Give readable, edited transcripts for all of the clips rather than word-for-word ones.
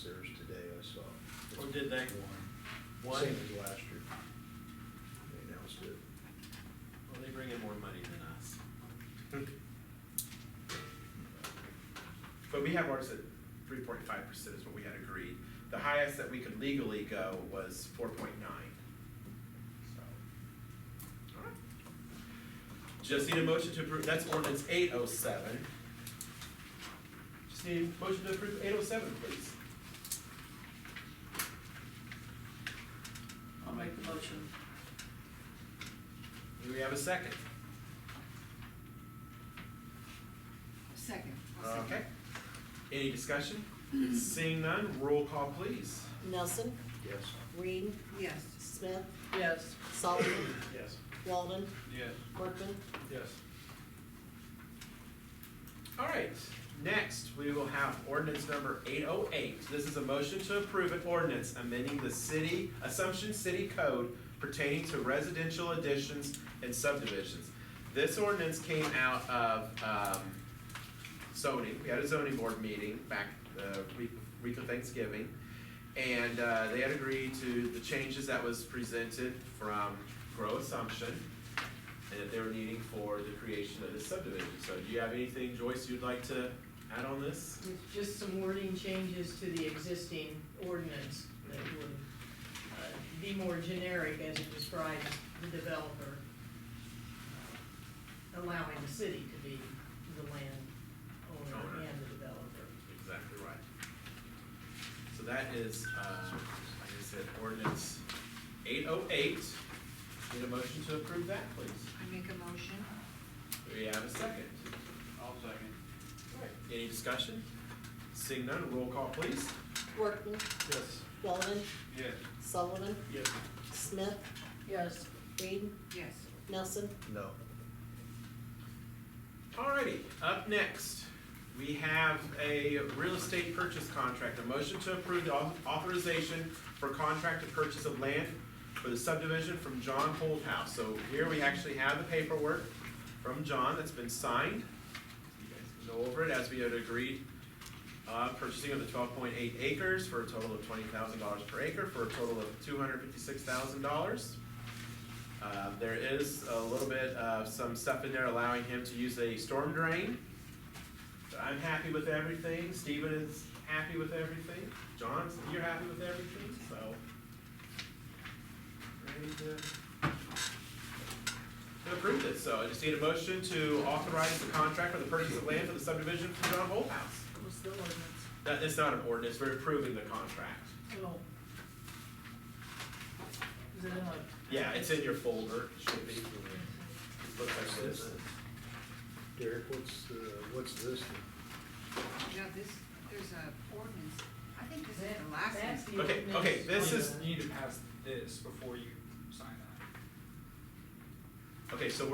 theirs today, I saw. Or did they? One? Same as last year. They announced it. Well, they bring in more money than us. But we have ours at 3.5% is what we had agreed. The highest that we could legally go was 4.9. So, all right. Just need a motion to approve, that's ordinance 807. Just need a motion to approve 807, please. I'll make the motion. Do we have a second? Second. I'll second. Okay. Any discussion? Seeing none, roll call please. Nelson, Yes. Reed, Yes. Smith, Yes. Sullivan, Yes. Walden, Yes. Workman. Yes. All right, next, we will have ordinance number 808. This is a motion to approve an ordinance amending the Assumption City Code pertaining to residential additions and subdivisions. This ordinance came out of zoning. We had a zoning board meeting back week of Thanksgiving, and they had agreed to the changes that was presented from Grow Assumption, and that they were needing for the creation of this subdivision. So do you have anything, Joyce, you'd like to add on this? With just some wording changes to the existing ordinance that would be more generic as it describes the developer, allowing the city to be the landowner Owner. and the developer. Exactly right. So that is, like I said, ordinance 808. Need a motion to approve that, please? I make a motion. Do we have a second? I'll second. All right. Any discussion? Seeing none, roll call please. Workman, Yes. Walden, Yes. Sullivan, Yes. Smith, Yes. Reed, Yes. Nelson. No. Alrighty, up next, we have a real estate purchase contract, a motion to approve the authorization for contract to purchase of land for the subdivision from John Holdhouse. So here we actually have the paperwork from John that's been signed. You guys can go over it as we had agreed. Purchasing of the 12.8 acres for a total of $20,000 per acre for a total of $256,000. There is a little bit of some stuff in there allowing him to use a storm drain. So I'm happy with everything. Stephen is happy with everything. John, you're happy with everything, so. Ready to approve this. So I just need a motion to authorize the contract for the purchase of land for the subdivision from John Holdhouse. What's the ordinance? That is not an ordinance, we're approving the contract. Oh. Is it in like? Yeah, it's in your folder, it should be. It looks like this. Derek, what's this? Yeah, there's a ordinance. I think this is That- the last that's one. the Okay, ordinance. okay, this is, You need to pass this before you sign that. okay, so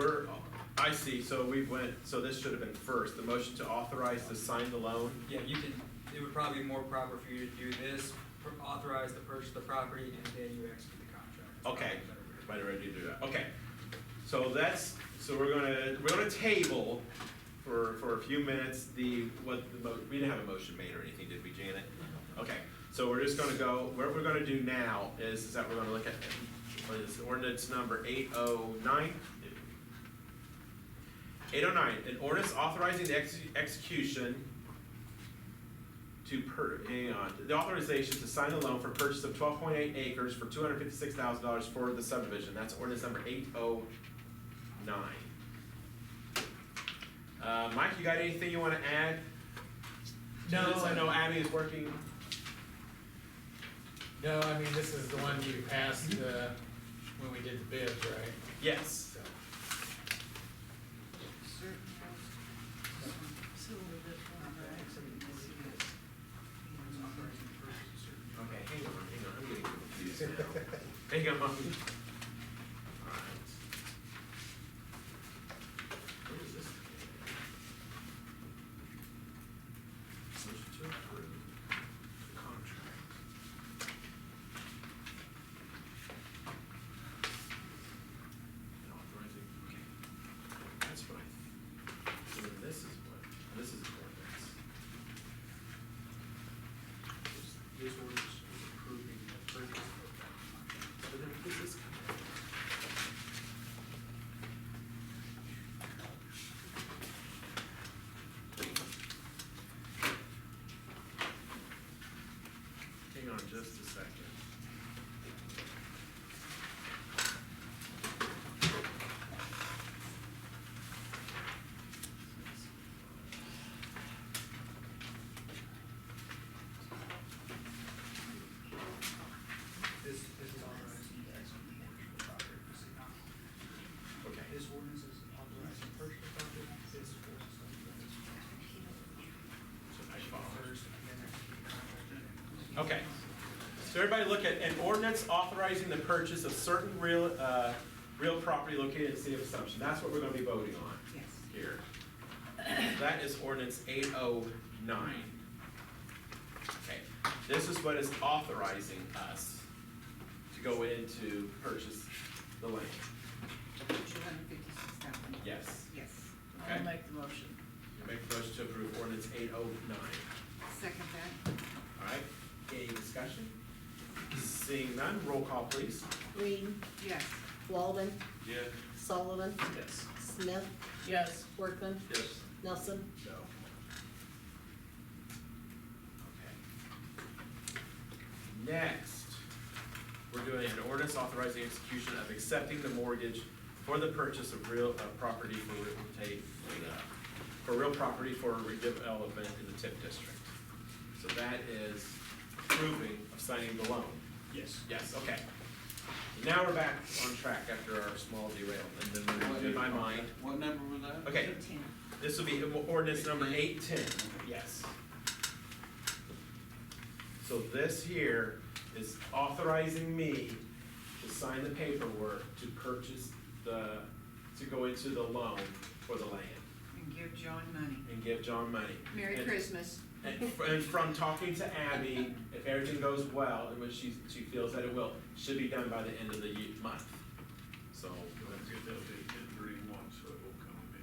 I see, so this should have been first, the motion to authorize to sign the loan. Yeah, it would probably be more proper for you to do this, authorize the purchase of the property, and then you execute the contract. Okay, everybody ready to do that? Okay, so we're gonna table for a few minutes we didn't have a motion made or anything, did we, Janet? Okay, so we're just gonna go, what we're gonna do now is that we're gonna look at, what is ordinance number 809? 809, an ordinance authorizing the execution the authorization to sign a loan for purchase of 12.8 acres for $256,000 for the subdivision. That's ordinance number 809. Mike, you got anything you want to add? No, I know Abby is working. No, I mean, this is the one you passed, when we did the bids, right? Yes. So, Certain So this one, right? Okay, hang on, I'm getting confused now. Hang on. Alright. What is this? Motion to approve the contract. And authorizing, okay. That's what so then this is what, this is ordinance. just a second. This is authorizing the execution of mortgage for property for city council. Okay. This ordinance is authorizing purchase of property, this ordinance is first, and then execute the contract. Okay. So everybody look at an ordinance authorizing the purchase of certain real property located in the city of Assumption. That's what we're gonna be voting on Yes. here. That is ordinance 809. Okay, this is what is authorizing us to go in to purchase the land. $256,000. Yes. Yes. Okay. I'll make the motion. You make a motion to approve ordinance 809. Second that. All right, any discussion? Seeing none, roll call please. Green, Yes. Walden, Yes. Sullivan, Yes. Smith, Yes. Workman, Yes. Nelson. No. Okay. Next, we're doing an ordinance authorizing execution of accepting the mortgage for the purchase of real property for real property for redevelopment in the TIF district. So that is approving of signing the loan. Yes. Yes, okay. Now we're back on track after our small derailment, and then in my mind. What number was that? Okay, 10. this will be ordinance number 810, yes. So this here is authorizing me to sign the paperwork to purchase to go into the loan for the land And give John money. and give John money. Merry And- Christmas. And from talking to Abby, if everything goes well, and which she feels that it will, should be done by the end of the month. So, Let's get that to 1031, so it will come to me.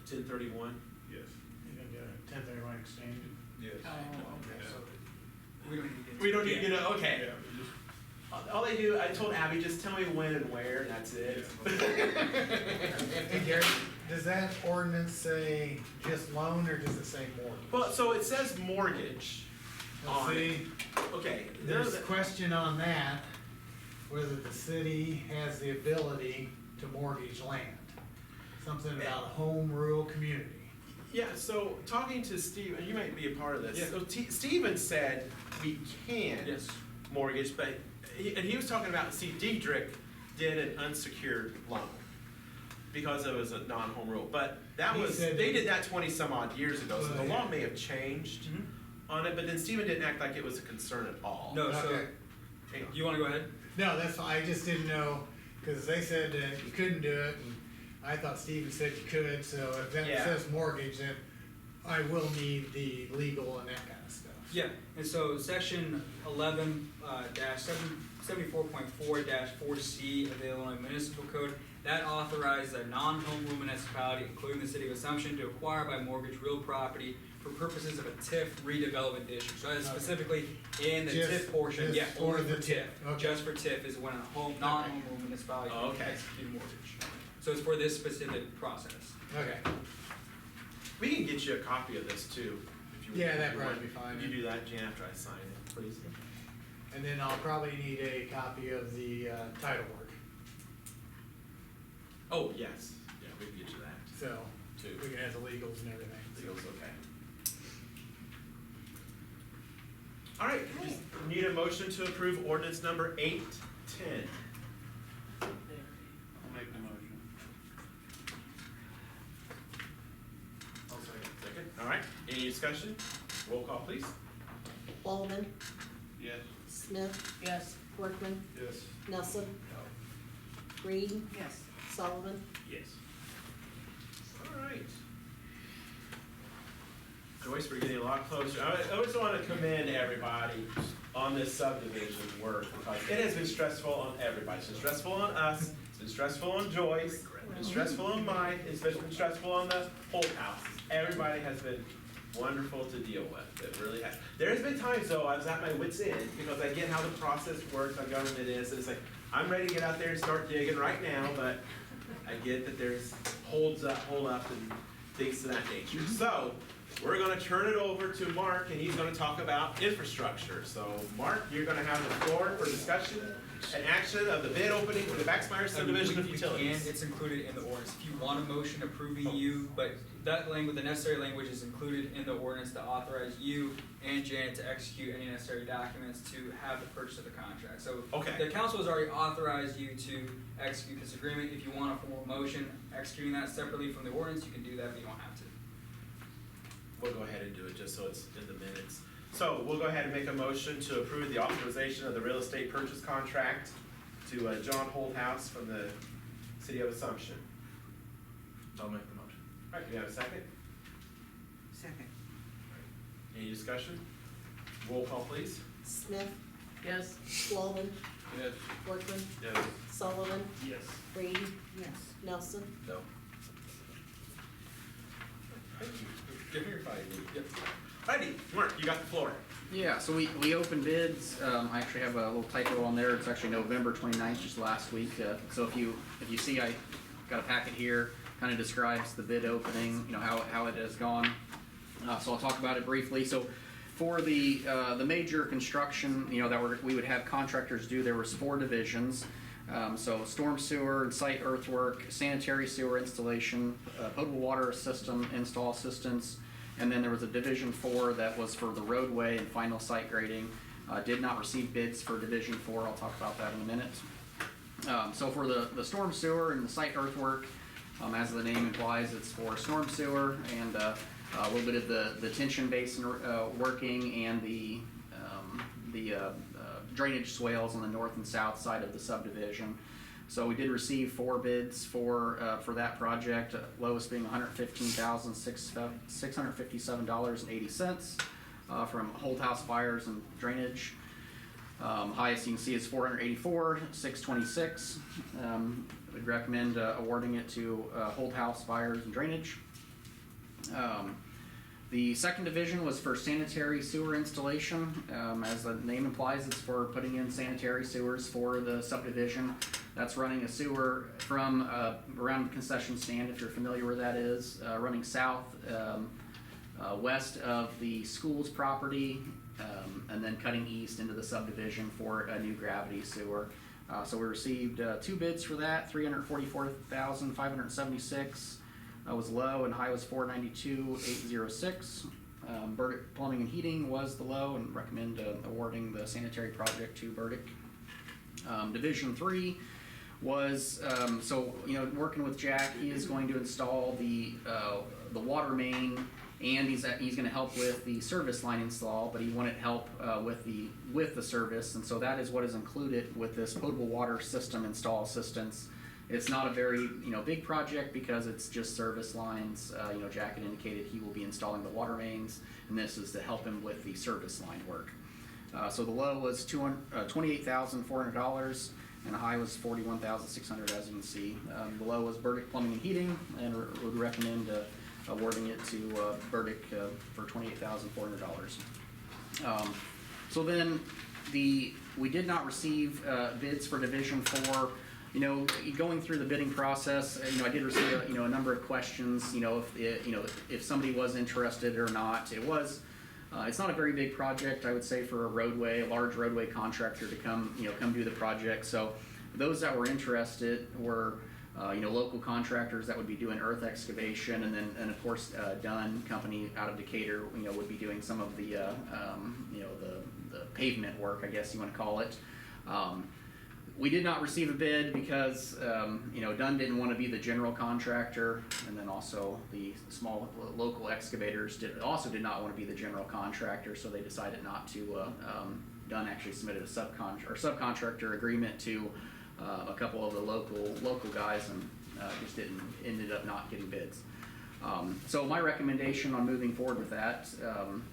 1031, Yes. You can do a 1031 exchange. Yes. Oh, okay. Yeah. So, we don't need to get. we don't need to get a, okay. Yeah, we just- All they do, I told Abby, just tell me when and where, and that's it. Hey Gary, does that ordinance say just loan or does it say mortgage? Well, so it says mortgage Let's on it. see, Okay, there's a question on that, whether the city has the ability to mortgage land. Something about a home rule community. yeah, so talking to Steve, and you might be a part of this. Yeah. So Steven said we can Yes. mortgage, but, and he was talking about, see, Diedrich did an unsecured loan because it was a non-home rule, but that He was, said- they did that 20 some odd years ago, so the Well, law yeah. may have changed Mhm. on it, but then Steven didn't act like it was a concern at all. No, so, Okay. Hang on. you wanna go ahead? No, that's fine, I just didn't know, cause they said that you couldn't do it, and I thought Steven said you could, so if that Yeah. says mortgage, then I will need the legal and that kind of stuff. Yeah, and so section 11 74.4-4C of the Illinois Municipal Code, that authorizes a non-home rule municipality, including the city of Assumption, to acquire by mortgage real property for purposes of a TIF redevelopment district. So that's Okay. specifically in the Just- TIF portion, just yeah, for only the for TIF, TIF. okay. Just for TIF is when a non-home rule municipality Oh, can okay. execute a mortgage. So it's for this specific process. Okay, We can get you a copy of this too, if you. Yeah, if that'd you probably want. be fine. Would you do that, Jan, after I sign it, please? and then I'll probably need a copy of the title work, Oh, yes, yeah, we can get you that so too. we can have the legals and everything. Feels okay. All right, just need a motion to approve ordinance number 810. I'll make the motion. I'll second. All right, any discussion? Roll call, please. Walden, Yes. Smith, Yes. Workman, Yes. Nelson. Green, Yes. Sullivan. Yes. All right. Joyce, we're getting a lot closer. I always want to commend everybody on this subdivision work because it has been stressful on everybody. It's been stressful on us, it's been stressful on Joyce, it's been stressful on Mike, it's been stressful on the whole house. Everybody has been wonderful to deal with, it really has. There's been times though, I was at my wit's end because I get how the process works, how government is, and it's like, I'm ready to get out there and start digging right now, but I get that there's hold up and things of that nature. So, we're gonna turn it over to Mark, and he's gonna talk about infrastructure. So, Mark, you're gonna have the floor for discussion and action of the bid opening for the Baxmeyer subdivision of We utilities. can, it's included in the ordinance. If you want a motion approving you, but that language, the necessary language is included in the ordinance to authorize you and Janet to execute any necessary documents to have the purchase of the contract. So Okay. the council has already authorized you to execute this agreement. If you want a formal motion executing that separately from the ordinance, you can do that, but you don't have to. We'll go ahead and do it just so it's in the minutes. So we'll go ahead and make a motion to approve the authorization of the real estate purchase contract to John Holdhouse from the city of Assumption. I'll make the motion. All right, do you have a second? Second. Any discussion? Roll call, please. Smith, Yes, Walden, Yes. Workman, Yes. Sullivan, Yes. Reed, Yes. Nelson. No. Thank you. Give me your five. Yep. Righty, Mark, you got the floor. Yeah, so we opened bids. I actually have a little typo on there. It's actually November 29th, just last week. So if you see, I got a packet here, kind of describes the bid opening, how it has gone. So I'll talk about it briefly. So for the major construction, that we would have contractors do, there was 4 divisions. So storm sewer and site earthwork, sanitary sewer installation, potable water system install assistance, and then there was a division 4 that was for the roadway and final site grading. Did not receive bids for division 4. I'll talk about that in a minute. So for the storm sewer and the site earthwork, as the name implies, it's for storm sewer and a little bit of the tension basin working and the drainage swales on the north and south side of the subdivision. So we did receive 4 bids for that project, lowest being $115,657.80 from Holdhouse Fires and Drainage. Highest you can see is $484,626. We'd recommend awarding it to Holdhouse Fires and Drainage. The second division was for sanitary sewer installation. As the name implies, it's for putting in sanitary sewers for the subdivision. That's running a sewer from around the concession stand, if you're familiar where that is, running south, west of the school's property, and then cutting east into the subdivision for a new gravity sewer. So we received 2 bids for that, $344,576. Was low and high was $492,806. Burdick Plumbing and Heating was the low and recommend awarding the sanitary project to Burdick. Division 3 was working with Jack. He is going to install the water main, and he's going to help with the service line install, but he wanted help with the service, and so that is what is included with this potable water system install assistance. It's not a very big project because it's just service lines. Jack had indicated he will be installing the water mains, and this is to help him with the service line work. So the low was $28,400, and the high was $41,600, as you can see. The low was Burdick Plumbing and Heating, and would recommend awarding it to Burdick for $28,400. So then we did not receive bids for Division 4. Going through the bidding process, I did receive a number of questions. If somebody was interested or not. It's not a very big project, I would say, for a large roadway contractor to come do the project. So those that were interested were local contractors that would be doing earth excavation, and of course Dunn Company out of Decatur would be doing some of the the pavement work, I guess you want to call it. We did not receive a bid because Dunn didn't want to be the general contractor, and then also the small local excavators did not want to be the general contractor, so they decided not to. Dunn actually submitted a subcontractor agreement to a couple of the local guys, and just ended up not getting bids. So my recommendation on moving forward with that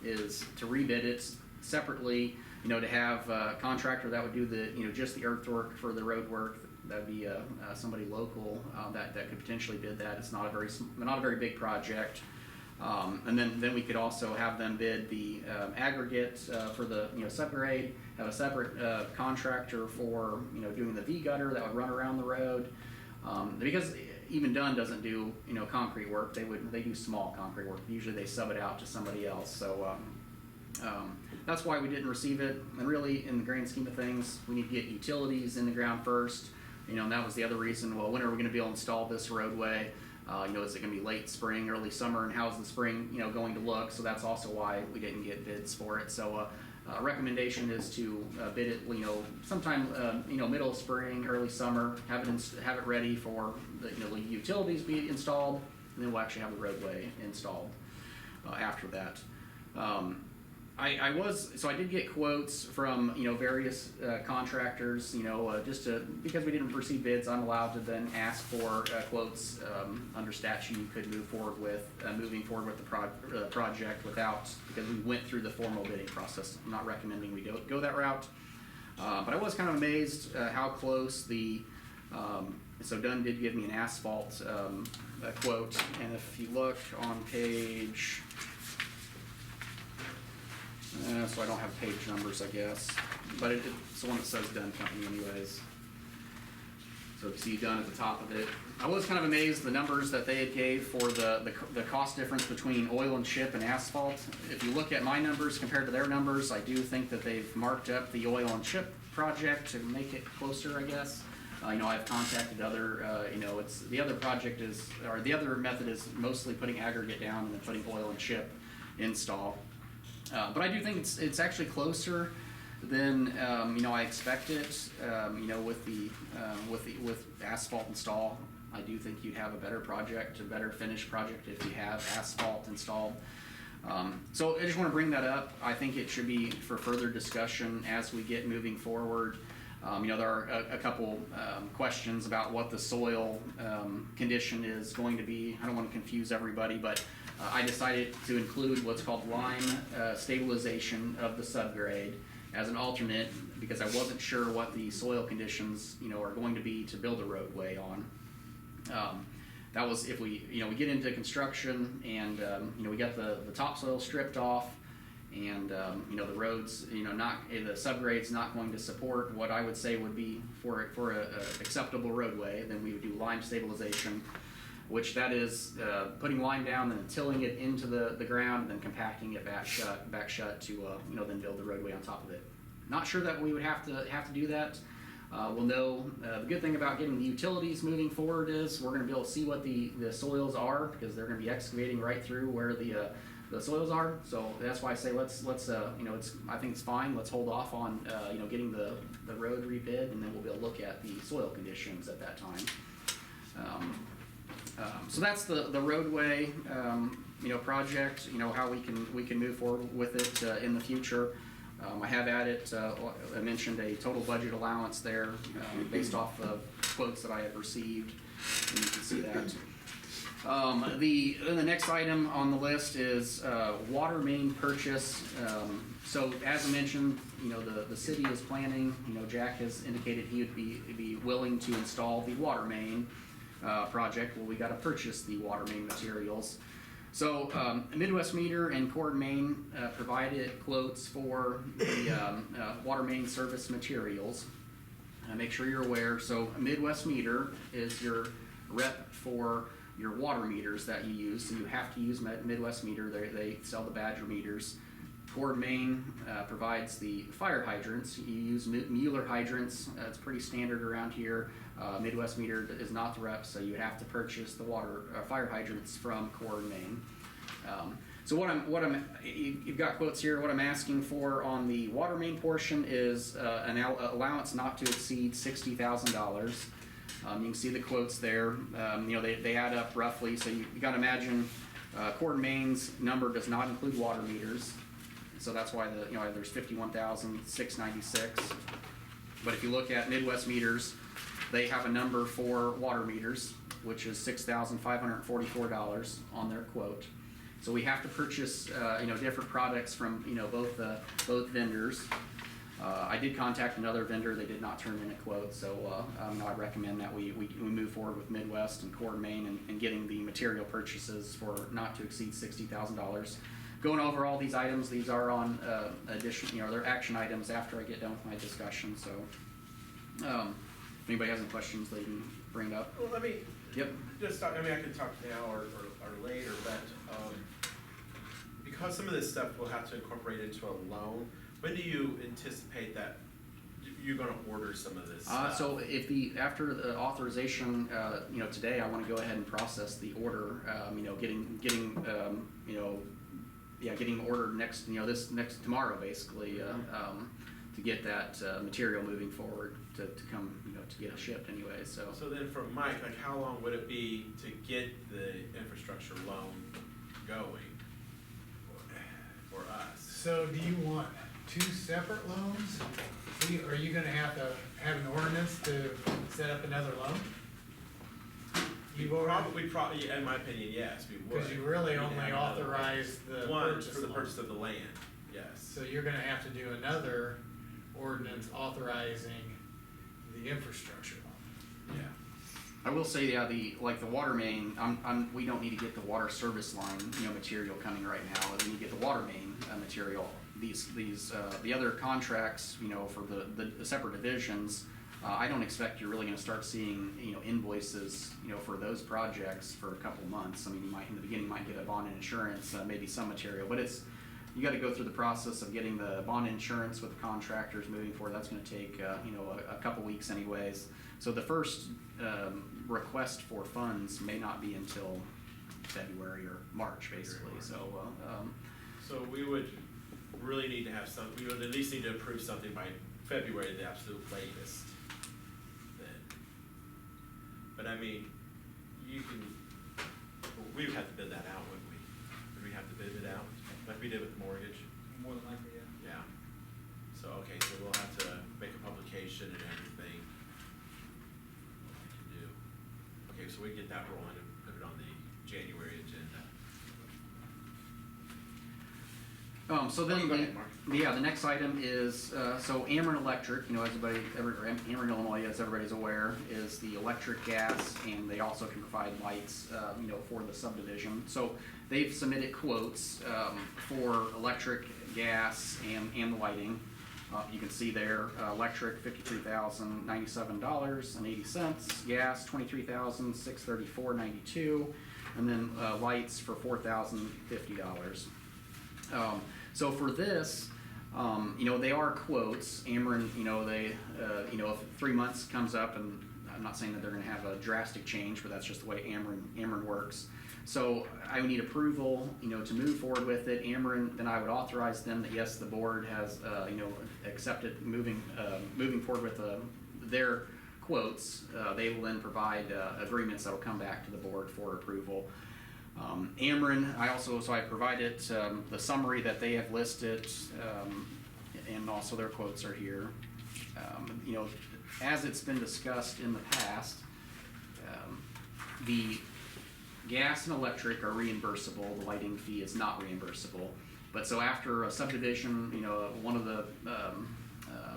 is to rebid it separately. To have a contractor that would do just the earthwork for the road work. That'd be somebody local that could potentially bid that. It's not a very big project. And then we could also have them bid the aggregate for the subgrade. Have a separate contractor for doing the V gutter that would run around the road. Because even Dunn doesn't do, concrete work, they do small concrete work, usually they sub it out to somebody else, so, that's why we didn't receive it, and really, in the grand scheme of things, we need to get utilities in the ground first, and that was the other reason, well, when are we gonna be able to install this roadway? Is it gonna be late spring, early summer, and how's the spring, going to look, so that's also why we didn't get bids for it, so, recommendation is to bid it, sometime, middle of spring, early summer, have it ready for the utilities be installed, and then we'll actually have the roadway installed after that. I did get quotes from, various contractors, because we didn't receive bids, I'm allowed to then ask for quotes under statute you could move forward with, moving forward with the project because we went through the formal bidding process. I'm not recommending we go that route, but I was kind of amazed how close so Dunn did give me an asphalt quote, and if you look on page, so I don't have page numbers, I guess, but it's the one that says Dunn Company anyways. So you see Dunn at the top of it. I was kind of amazed the numbers that they had gave for the cost difference between oil and chip and asphalt. If you look at my numbers compared to their numbers, I do think that they've marked up the oil and chip project to make it closer, I guess. I've contacted other, it's the other project the other method is mostly putting aggregate down and then putting oil and chip install. But I do think it's actually closer than I expected. With asphalt install, I do think you'd have a better project, a better finished project if you have asphalt installed. So I just want to bring that up. I think it should be for further discussion as we get moving forward. There are a couple questions about what the soil condition is going to be. I don't want to confuse everybody, but I decided to include what's called lime stabilization of the subgrade as an alternate because I wasn't sure what the soil conditions, are going to be to build a roadway on. That was if we get into construction and, we got the topsoil stripped off and, the roads, the subgrade's not going to support what I would say would be for a acceptable roadway, then we would do lime stabilization, which that is putting lime down and tilling it into the ground and then compacting it back shut to then build the roadway on top of it. Not sure that we would have to do that. We'll know the good thing about getting the utilities moving forward is we're going to be able to see what the soils are because they're going to be excavating right through where the soils are. So that's why I say let's I think it's fine. Let's hold off on getting the road rebid and then we'll be able to look at the soil conditions at that time. So that's the roadway, project, how we can move forward with it in the future. I have added, I mentioned a total budget allowance there based off of quotes that I have received, and you can see that. The next item on the list is water main purchase. So as I mentioned, the city is planning, Jack has indicated he would be willing to install the water main project. Well, we got to purchase the water main materials. So Midwest Meter and Core Main provided quotes for the water main service materials. Make sure you're aware. So Midwest Meter is your rep for your water meters that you use. So you have to use Midwest Meter. They sell the Badger meters. Core Main provides the fire hydrants. You use Mueller hydrants. It's pretty standard around here. Midwest Meter is not the rep, so you have to purchase the fire hydrants from Core Main. So you've got quotes here. What I'm asking for on the water main portion is an allowance not to exceed $60,000. You can see the quotes there. They add up roughly. So you got to imagine Core Main's number does not include water meters. So that's why there's 51,696. But if you look at Midwest Meters, they have a number for water meters, which is $6,544 on their quote. So we have to purchase, different products from, both vendors. I did contact another vendor; they did not turn in a quote. So I recommend that we move forward with Midwest and Core Main and getting the material purchases for not to exceed $60,000. Going over all these items, these are on they're action items after I get done with my discussion. So. If anybody has any questions, they can bring it up. Well, let me Yep. Just, I mean, I can talk now or later, but, because some of this stuff we'll have to incorporate into a loan, when do you anticipate that you're gonna order some of this stuff? So if after the authorization, today, I wanna go ahead and process the order, getting ordered next, tomorrow, basically, to get that, material moving forward to come, to get it shipped anyway, so. So then for Mike, like how long would it be to get the infrastructure loan going for us? So do you want two separate loans? Are you gonna have to have an ordinance to set up another loan? We probably, in my opinion, yes, we would. Because you really We'd only have another authorize the one purchase for the loan. purchase of the land, yes. So you're gonna have to do another ordinance authorizing the infrastructure loan. Yeah. I will say, yeah, the water main, we don't need to get the water service line, material coming right now. We need to get the water main, material. The other contracts, for the separate divisions, I don't expect you're really gonna start seeing, invoices, for those projects for a couple months. I mean, you might, in the beginning, might get a bond and insurance, maybe some material, but you gotta go through the process of getting the bond insurance with the contractors moving forward. That's gonna take, a couple weeks anyways. So the first, request for funds may not be until February or March, basically, so, So we would really need to have we would at least need to approve something by February, the absolute latest then. But I mean, we would have to bid that out, wouldn't we? Would we have to bid it out, like we did with mortgage? More than likely, yeah. Yeah. So, okay, so we'll have to make a publication and everything. What we can do. Okay, so we can get that rolling and put it on the January agenda. So then, Go ahead, Mark. the next item is, so Ameren Electric, Ameren, Illinois, as everybody's aware, is the electric, gas, and they also can provide lights, for the subdivision. So they've submitted quotes, for electric, gas, and the lighting. You can see there, electric, $53,097.80, gas, $23,634.92, and then, lights for $4,050. So for this, they are quotes. Ameren, if 3 months comes up, and I'm not saying that they're gonna have a drastic change, but that's just the way Ameren works. So I would need approval, to move forward with it. Ameren, then I would authorize them that yes, the board has, accepted moving forward with, their quotes. They will then provide, agreements that will come back to the board for approval. Ameren, I provided, the summary that they have listed, and also their quotes are here. As it's been discussed in the past, the gas and electric are reimbursable, the lighting fee is not reimbursable. But so after a subdivision, one of the,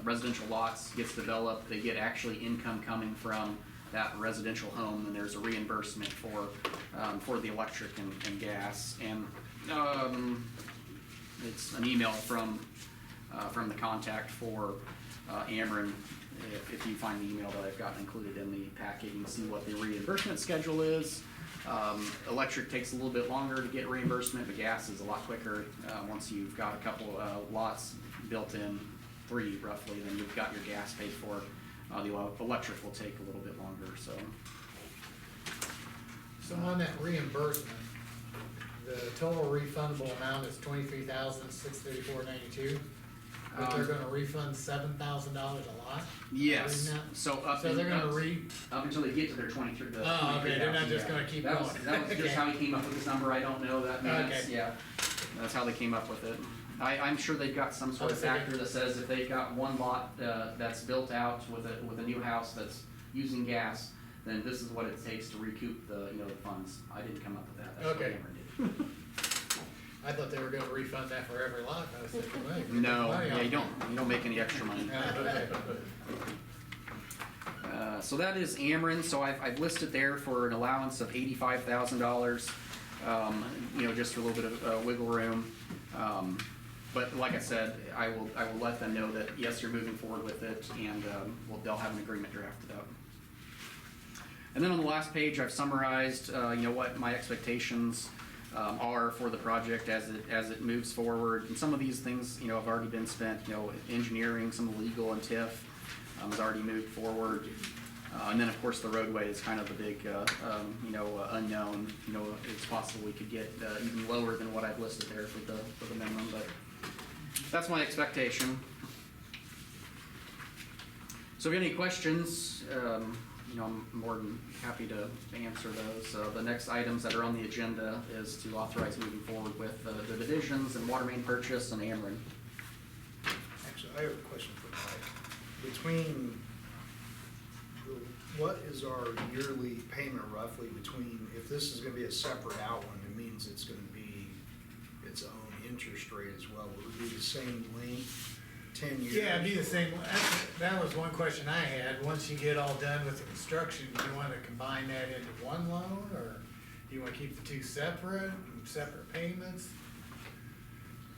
residential lots gets developed, they get actually income coming from that residential home, and there's a reimbursement for the electric and gas. And it's an email from the contact for Ameren. If you find the email that I've got included in the packet, you can see what the reimbursement schedule is. Electric takes a little bit longer to get reimbursement, but gas is a lot quicker. Once you've got a couple lots built in, 3 roughly, then you've got your gas paid for. The electric will take a little bit longer, so. So on that reimbursement, the total refundable amount is $23,634.92. But they're gonna refund $7,000 a lot? Yes, Reading so that? So they're gonna up until they get to their 23. Oh, okay, they're not just gonna keep That going. was just Okay. how he came up with this number, I don't know that means, Okay. yeah. That's how they came up with it. I'm sure they've got some sort of factor that says if they've got one lot, that's built out with a new house that's using gas, then this is what it takes to recoup the funds. I didn't come up with that, that's what Okay. Ameren did. I thought they were gonna refund that for every lot, I was thinking, wait. No, yeah, you don't make any extra money. Okay. So that is Ameren, so I've listed there for an allowance of $85,000, just for a little bit of wiggle room. But like I said, I will let them know that yes, you're moving forward with it, and they'll have an agreement drafted up. And then on the last page, I've summarized, what my expectations are for the project as it moves forward. And some of these things, have already been spent. Engineering, some of the legal and TIF has already moved forward. And then, of course, the roadway is kind of the big, unknown. It's possible we could get even lower than what I've listed there for the minimum, but that's my expectation. So if you have any questions, I'm more than happy to answer those. The next items that are on the agenda is to authorize moving forward with the divisions and water main purchase and Ameren. Actually, I have a question for Mike. Between, what is our yearly payment roughly between, if this is gonna be a separate out one, it means it's gonna be its own interest rate as well. Would it be the same length, 10 years? Yeah, it'd be the same, that was one question I had. Once you get all done with the construction, do you wanna combine that into one loan, or do you wanna keep the two separate payments?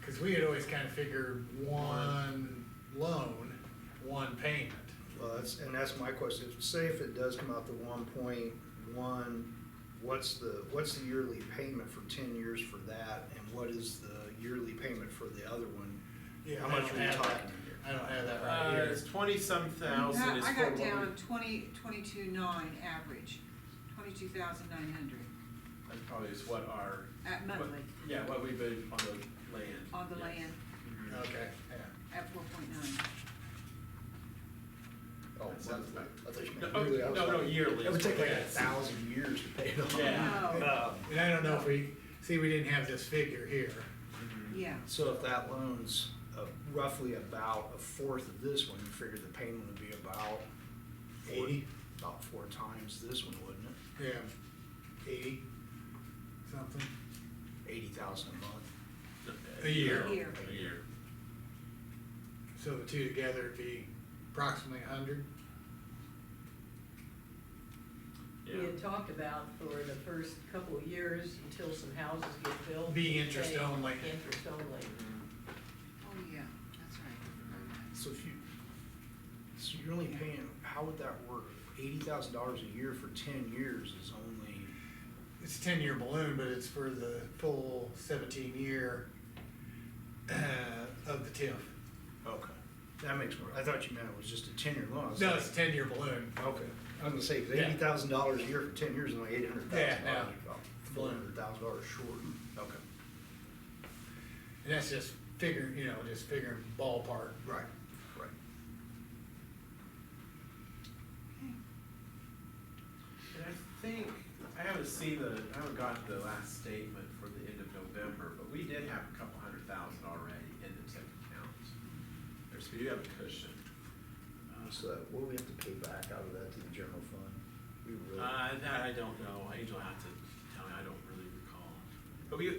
Cause we had always kinda figured one loan, one payment. Well, that's my question. Say if it does come out to 1.1, what's the yearly payment for 10 years for that? And what is the yearly payment for the other one? Yeah, How I much don't are we have talking that. here? I don't have that right here. It's 20-some thousand. I got down 22.9 average, 22,900 That probably is what our. at monthly What we bid on the land. on the Yeah. land Okay, yeah. at 4.9. Oh, That sounds monthly. I thought you meant No, yearly. I was no, like, yearly. It would take like Yeah. 1,000 years to pay it off. Yeah. No, And I don't know if we didn't have this figure here. yeah, So if that loan's roughly about a fourth of this one, you figure the payment would be about 80? About 4 times this one, wouldn't it? Yeah. 80, something. 80,000 a month. A year. a year. A year. So the two together would be approximately 100. We had talked about for the first couple of years until some houses get built. Be interest pay only. Interest only. Oh, yeah, that's right. So so you're only paying, how would that work? $80,000 a year for 10 years is only, It's a 10-year balloon, but it's for the full 17-year of the TIF. okay. That makes more, I thought you meant it was just a 10-year loan. I was No, like, it's a 10-year balloon. Okay. I was gonna say, Yeah. $80,000 a year for 10 years is only $800,000. Yeah, About $400,000 short. Okay. And that's just figuring ballpark. Right, right. And I think, I haven't gotten the last statement for the end of November, but we did have a couple $100,000 already in the TIF account. We do have a cushion. So what do we have to pay back out of that to the general fund? We really, That I don't know. Angel will have to tell me. I don't really recall. But we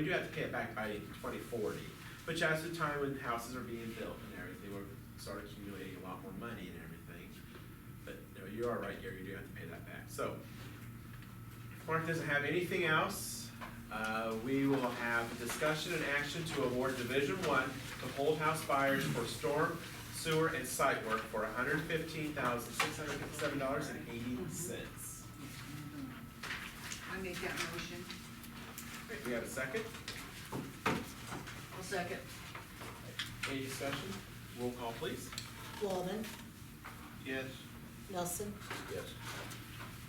do have to pay it back by 2040. But as the time when houses are being built and everything, we'll start accumulating a lot more money and everything. But no, you are right, Gary. You do have to pay that back. So, if Mark doesn't have anything else, we will have discussion and action to award Division 1 to Hold House Buyers for storm, sewer, and site work for $115,657.80. I make that motion. We have a second? I'll second. Any discussion? Roll call, please. Walden, Yes. Nelson, yes.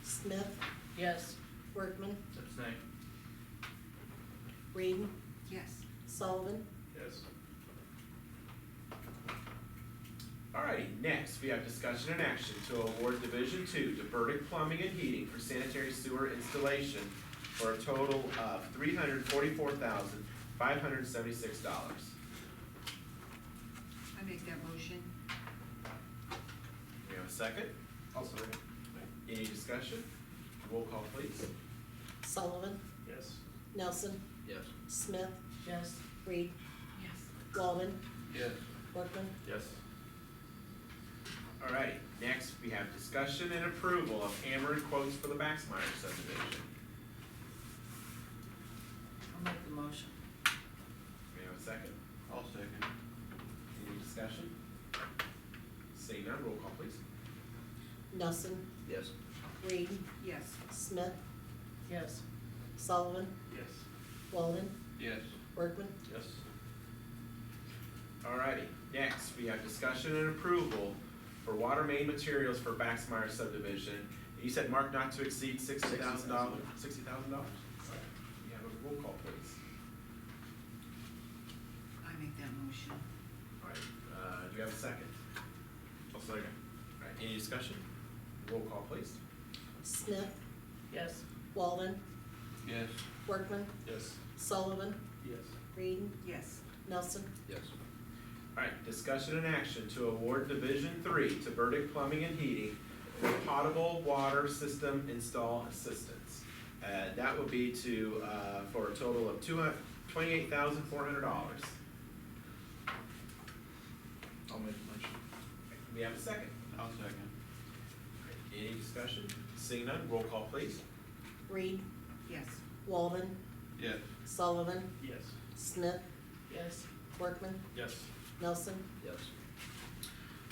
Smith, Yes. Workman, Abstain. Reed, Yes. Sullivan, Yes. Alrighty, next, we have discussion and action to award Division 2 to Burdick Plumbing and Heating for sanitary sewer installation for a total of $344,576. I make that motion. We have a second? Also. Any discussion? Roll call, please. Sullivan, Yes. Nelson, Yes. Smith, Yes. Reed, Yes. Walden, Yes. Workman, Yes. Alright, next, we have discussion and approval of Ameren quotes for the Baxmeyer subdivision. I'll make the motion. We have a second? I'll second. Any discussion? Seeing none, roll call, please. Nelson, Yes. Reed, Yes. Smith, Yes. Sullivan, Yes. Walden, Yes. Workman. Yes. Alrighty, next, we have discussion and approval for water main materials for Baxmeyer subdivision. You said, Mark, not to exceed $60,000? $60,000? We have a roll call, please. I make that motion. Alright, do we have a second? I'll second. Alright, any discussion? Roll call, please. Smith, Yes. Walden, Yes. Workman, Yes. Sullivan, Yes. Reed, Yes. Nelson. Yes. Alright, discussion and action to award Division 3 to Burdick Plumbing and Heating for potable water system install assistance. That would be to, for a total of $28,400. I'll make the motion. We have a second. I'll second. Any discussion? Seeing none, roll call please. Reed, Yes. Walden, Yes. Sullivan, Yes. Smith, Yes. Workman, Yes. Nelson. Yes.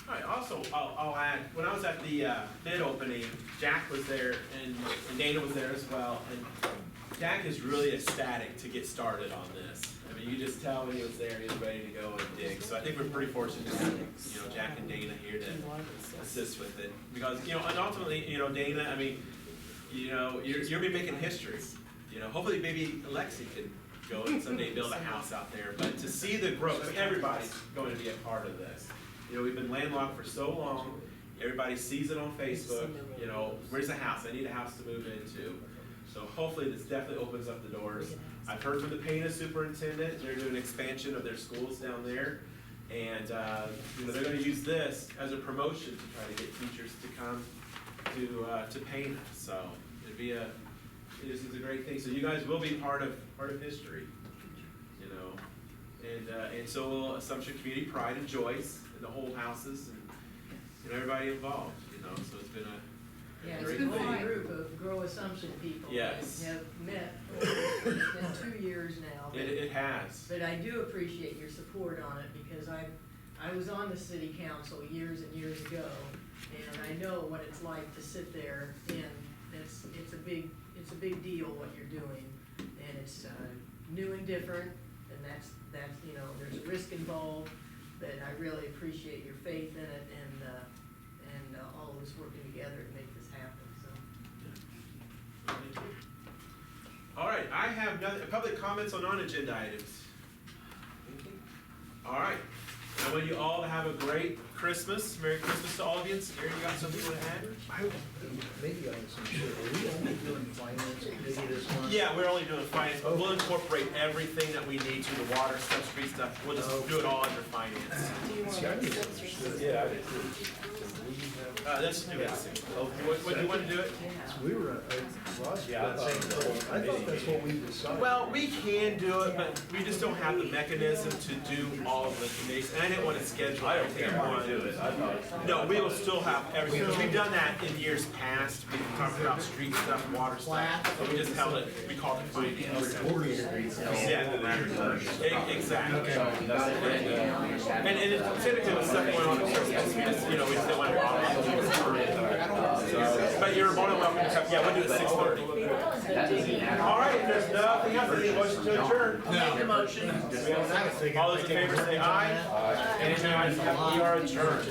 Alright, also, I'll add, when I was at the bid opening, Jack was there and Dana was there as well, and Jack is really ecstatic to get started on this. I mean, you just tell when he was there, he was ready to go and dig, so I think we're pretty fortunate to have, you know, Jack and Dana here to assist with it. Because, you know, and ultimately, you know, Dana, I mean, you know, you're gonna be making history. You know, hopefully maybe Alexi can go and someday build a house out there, but to see the growth, I mean, everybody's going to be a part of this. You know, we've been landlocked for so long, everybody sees it on Facebook, you know, where's a house? I need a house to move into. So hopefully this definitely opens up the doors. I've heard from the Pana superintendent, they're doing an expansion of their schools down there. And, you know, they're gonna use this as a promotion to try to get teachers to come to Pana. So it'd be this is a great thing. So you guys will be part of history, you know. And so will Assumption Community Pride and Joyce and the whole houses and, you know, everybody involved, you know, so it's been a Yeah, great it's a thing. good group of Grow Assumption people. Yes. That have met, it's been 2 years now. It has. But I do appreciate your support on it, because I was on the city council years and years ago, and I know what it's like to sit there, and it's a big deal what you're doing, and it's new and different, and that's, you know, there's a risk involved, but I really appreciate your faith in it, and all of us working together to make this happen, so. All right, I have nothing, public comments on non-agenda items. All right, I want you all to have a great Christmas. Merry Christmas to all of you. Gary, you got something you want to add? Maybe I wasn't sure, are we only doing finance committee this month? Yeah, we're only doing finance, but we'll incorporate everything that we need to, the water stuff, street stuff. We'll just do it all under finance. See, I misunderstood. Yeah, I did too. Let's do it. What do you want to do it? We were, Ross, Yeah, I thought that's what we decided. Well, we can do it, but we just don't have the mechanism to do all of the committees, and I didn't want to schedule I don't everything care at how we do once. it, I thought. No, we will still have everything. We've done that in years past. We've talked about street stuff, water stuff, but we just held it, we called it finance. Yeah, exactly. And it typically was stuff going on in Christmas, we just, you know, we just didn't want to bother. But you're more than welcome to come, yeah, we'll do it at 6:30. All right, if there's nothing else, I need a motion to adjourn. Make the motion. All those in favor say aye. Any ayes, we are adjourned.